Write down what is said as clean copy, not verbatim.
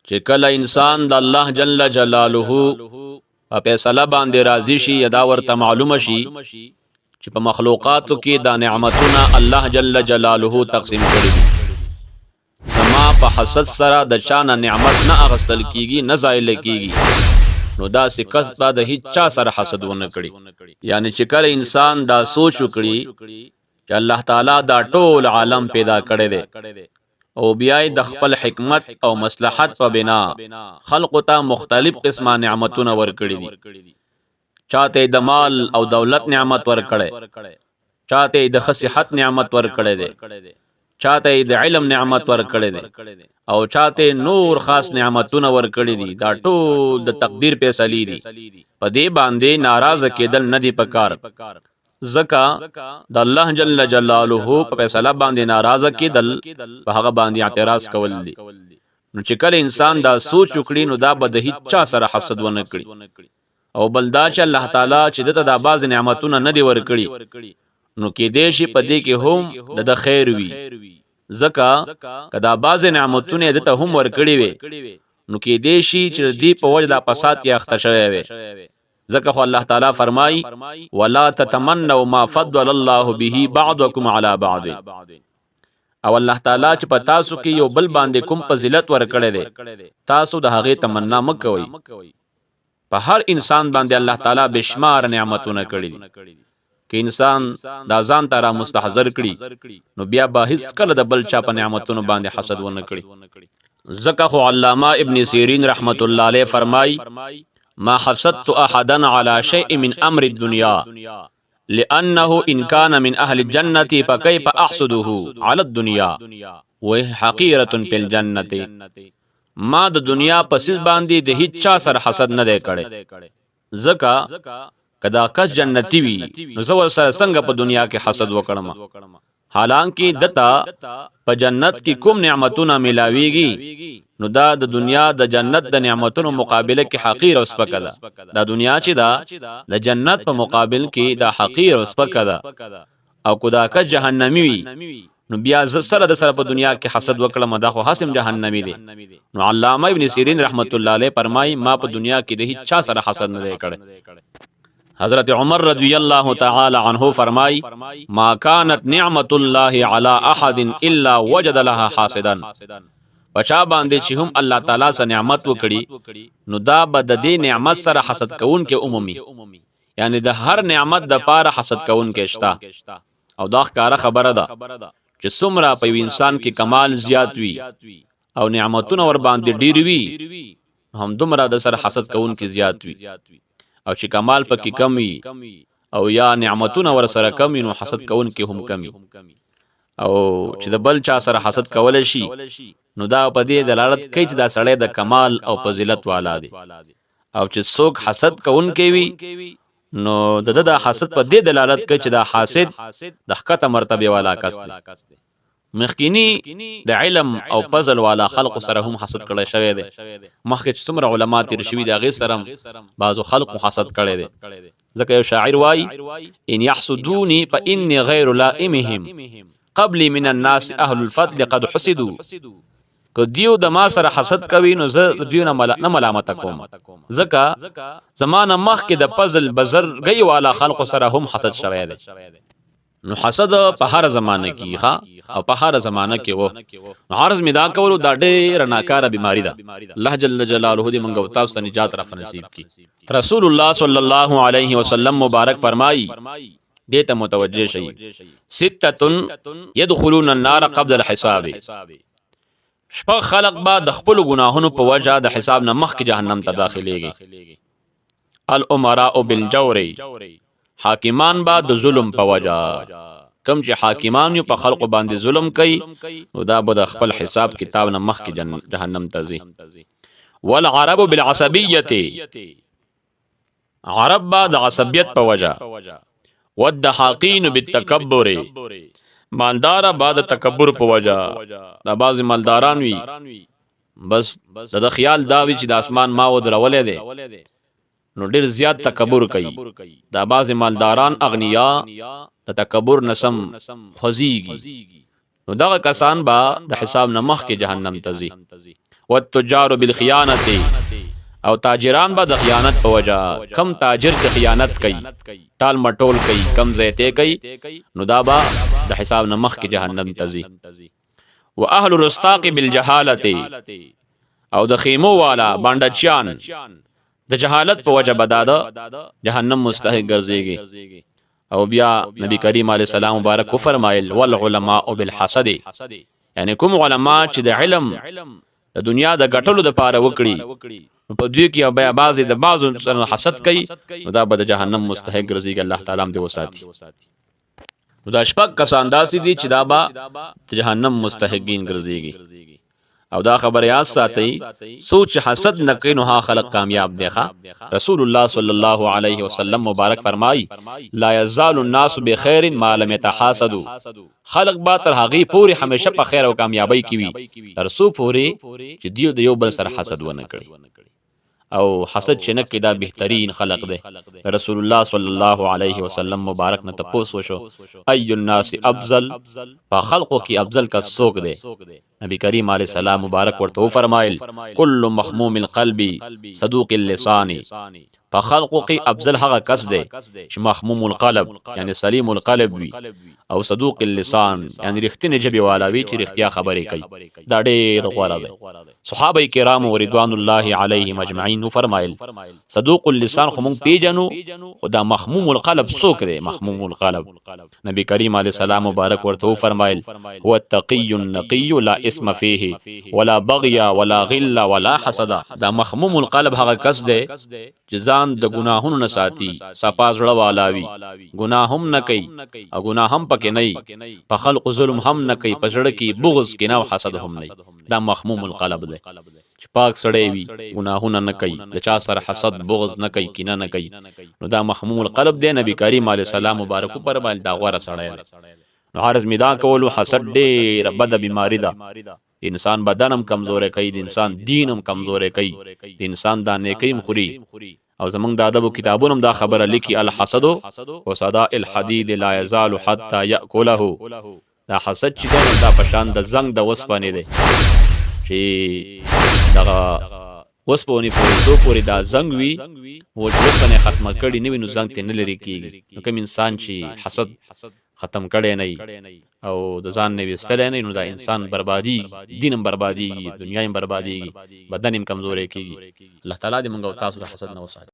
چې کله انسان د الله جل جلاله په فیصله باندې راضي شي یا دا ورته معلومه شي چې په مخلوقاتو کې دا نعمتونه الله جل جلاله تقسیم کړي دي زما په حسد سره د چانه نعمت نه اغستل کیږي نه زایل کیږي نو دا کس به د هیڅ چا سره حسد ونه کړي یعنی چې کله انسان دا سوچ وکړي چې الله تعالی دا ټول عالم پیدا کړی دی او بیا د خپل حکمت او مصلحت په بنا خلق ته مختلف قسمه نعمتونه ورکړي دي چاته د مال او دولت نعمت ورکړي چاته د صحت نعمت ورکړي دي چاته د علم نعمت ورکړي دي او چاته نور خاص نعمتونه ورکړي دي دا ټول د تقدیر فیصله دي په دې باندې ناراض کېدل نه دي پکار زکا د الله جل جلاله په فیصله باندې ناراضه کېدل په هغه باندې اعتراض کول دي نو چې کله انسان دا سوچ وکړي نو دا به د هیڅ چا سره حسد ونه کړي او بلدا چې الله تعالی چې دته د باز نعمتونه نه دی ورکړي نو کې دې شي په دې کې هم د خیر وي زکا کدا باز نعمتونه دته هم ورکړي وي نو کې دې شي چې دې په وجه د فساد کې اخته شوی وي ذکر خو الله تعالی فرمای ولا تتمنوا ما فضل الله به بعضكم على بعض او الله تعالی چې په تاسو کې یو بل باندې کوم فضیلت ورکړي دي تاسو د هغه تمنا مکوئ په هر انسان باندې الله تعالی بشمار نعمتونه کړي دي کې انسان دا ځان ته را مستحضر کړي نو بیا به هیڅ کله د بل چا په نعمتونو باندې حسد ونه کړي ذکر خو علامه ابن سیرین رحمت الله علیه فرمای ما حسدت احدا على شيء من امر الدنيا لانه ان كان من اهل الجنه فكيف احسده على الدنيا وهي حقيره في الجنه ما د دنیا پس باندې د هیڅ چا سره حسد نه دی کړي زکا کدا کس جنتی وي نو زو سره څنګه په دنیا کې حسد وکړم حالانکه دتا په جنت کې کوم نعمتونه ملاويږي نو دا د دنیا د جنت د نعمتونو مقابله کې حقیر او سپکه ده دا دنیا چې دا د جنت په مقابل کې دا حقیر او سپکه ده او کدا که جهنمی وي نو بیا سره د سره په دنیا کې حسد وکړه دا خو حسم جهنمی دي نو علامه ابن سیرین رحمت الله علیه فرمای ما په دنیا کې د هیڅ چا سره حسد نه کړي حضرت عمر رضی اللہ تعالی عنہ فرمائی ما كانت نعمت الله على احد الا وجد لها حاسدا بچا باندې چې هم الله تعالی سره نعمت وکړي نو دا به د دې نعمت سره حسد کوون کې عمومي یعنی د هر نعمت د پاره حسد کوون کې شتا او دا ښکارا خبره ده چې څومره په انسان کې کمال زیات وي او نعمتونه ور باندې ډیر وي هم دومره د سره حسد کوون کې زیات وي او چې کمال پکې کم وي او یا نعمتونه ور سره کم نو حسد کوون کې هم کمی او چې د بل چا سره حسد کول شي نو دا په دې دلالت کوي چې دا سړی د کمال او فضیلت والا دی او چې څوک حسد کوون کې وي نو د حسد په دې دلالت کوي چې دا حاسد د ښکته مرتبه والا کس دی مخکینی د علم او فضل والا خلق سره هم حسد کړي شوی دی مخکې چې څومره علما تیر شوي دي هغه سره بعضو خلق حسد کړي دي ځکه یو شاعر وای ان يحسدوني فاني غير لائمهم قبل من الناس اهل الفضل قد حسدوا که دیو د ما سره حسد کوي نو زه دیو نه ملامت کوم ځکه زمانه مخکې د فضل بزرګي والا خلق سره هم حسد شوی دی نو حسد په هر زمانه کې ها او په هر زمانه کې وو عرض می دا کولو دا ډېر ناکاره بیماری ده الله جل جلاله دې منګو تاسو ته نجات را نصیب کړي رسول الله صلی الله علیه وسلم مبارک فرمایي دې ته متوجه شئ سته يدخلون النار قبل الحساب شپږ خلق با د خپل ګناهونو په وجه د حساب نه مخکې جهنم ته داخليږي الامراء بالجور حاکمان با د ظلم په وجه کم چې حاکمان یو په خلق باندې ظلم کوي نو دا به د خپل حساب کتاب نه مخکې جهنم ته ځي والعرب بالعصبيه عرب با د عصبیت په وجه والدحاقین بالتکبر مالدار بعد تکبر په وجه دا بعض مالداران وي بس د خیال دا وی چې د اسمان ما و درولې دي نو ډیر زیات تکبر کوي دا بعض مالداران اغنیا د تکبر نسم خوځيږي نو دغه کسان با د حساب نه مخ کې جهنم ته ځي والتجار بالخیانت او تاجران به د خیانت په وجه کم تاجر چې خیانت کوي ټال مټول کوي کم زیته کوي نو دا به د حساب نه مخ کې جهنم تزي واهل الرستاق بالجهاله او د خیمو والا باندچیان د جهالت په وجه بداده جهنم مستحق ګرځيږي او بیا نبی کریم علیه السلام مبارک کو فرمایل والعلماء بالحسد یعنی کوم علما چې د علم د دنیا د ګټلو د پاره وکړي په دوی کې بیا بعضی د بعضو سره حسد کوي نو دا به د جهنم مستحق ګرځيږي الله تعالی دې وساتي نو دا شپږ کسان داسې دي چې دا به جهنم مستحقین ګرځيږي او دا خبر یاد ساتي سوچ حسد نه کوي نو ها خلق کامیاب دي رسول الله صلی الله علیه وسلم مبارک فرمای لا یزال الناس بخیر ما لم يتحاسدوا خلق با تر هغه پوری همیشه په خیر او کامیابی کې وي تر سو پوری چې دیو د یو بل سره حسد ونه کړي او حسد چې نه کدا بهترین خلق ده رسول الله صلی الله علیه وسلم مبارک نه تپوس وشو ای الناس افضل فخلقو کی افضل کا سوق ده نبی کریم علیہ السلام مبارک ورته فرمایل کل مخموم القلب صدوق اللسان فخلقو کی افضل هغه کس ده چې مخموم القلب یعنی سلیم القلب وي او صدوق اللسان یعنی رښتینی جبی والا وي چې رښتیا خبرې کوي دا ډېر غوړه ده صحابه کرام رضوان الله علیهم اجمعین فرمایل صدوق اللسان خو مونږ پیژنو خدا مخموم القلب څوک دی مخموم القلب نبی کریم علیه السلام مبارک ورته فرمایل هو التقی النقی لا اسم فيه ولا بغي ولا غل ولا حسد دا مخموم القلب هغه کس دی چې ځان د ګناهونو نه ساتي صفاز زړه والا وي ګناه هم نه کوي او ګناه هم پکې نه په خلق ظلم هم نه کوي په زړه کې بغض کینه او حسد هم نه دا مخموم القلب دی چې پاک سړی وي ګناهونه نه کوي د چا سره حسد بغض نه کوي کینه نه کوي نو دا مخموم القلب دی نبی کریم علیه السلام مبارک پر باندې دا غوړه سړی نو عرض میدا کولو حسد ډېر بد بیماری ده انسان بدنم کمزور کوي د انسان دینم کمزور کوي د انسان د نیکیم خوري او زمنګ د ادب کتابونو دا خبره لیکي الحسد وصداء الحديد لا يزال حتى ياكله دا حسد چې دا پشان د زنګ د وسپانه دی چې دا وسپونی پورې دا زنګ وی او وسپنه ختمه کړي نه وینو زنګ ته نه لري کیږي نو کوم انسان چې حسد ختم کړي نه او د ځان نه وستل نه نو دا انسان بربادي دینم بربادي دنیا هم بربادي بدن هم کمزوري کیږي الله تعالی دې موږ او تاسو د حسد نه وساتي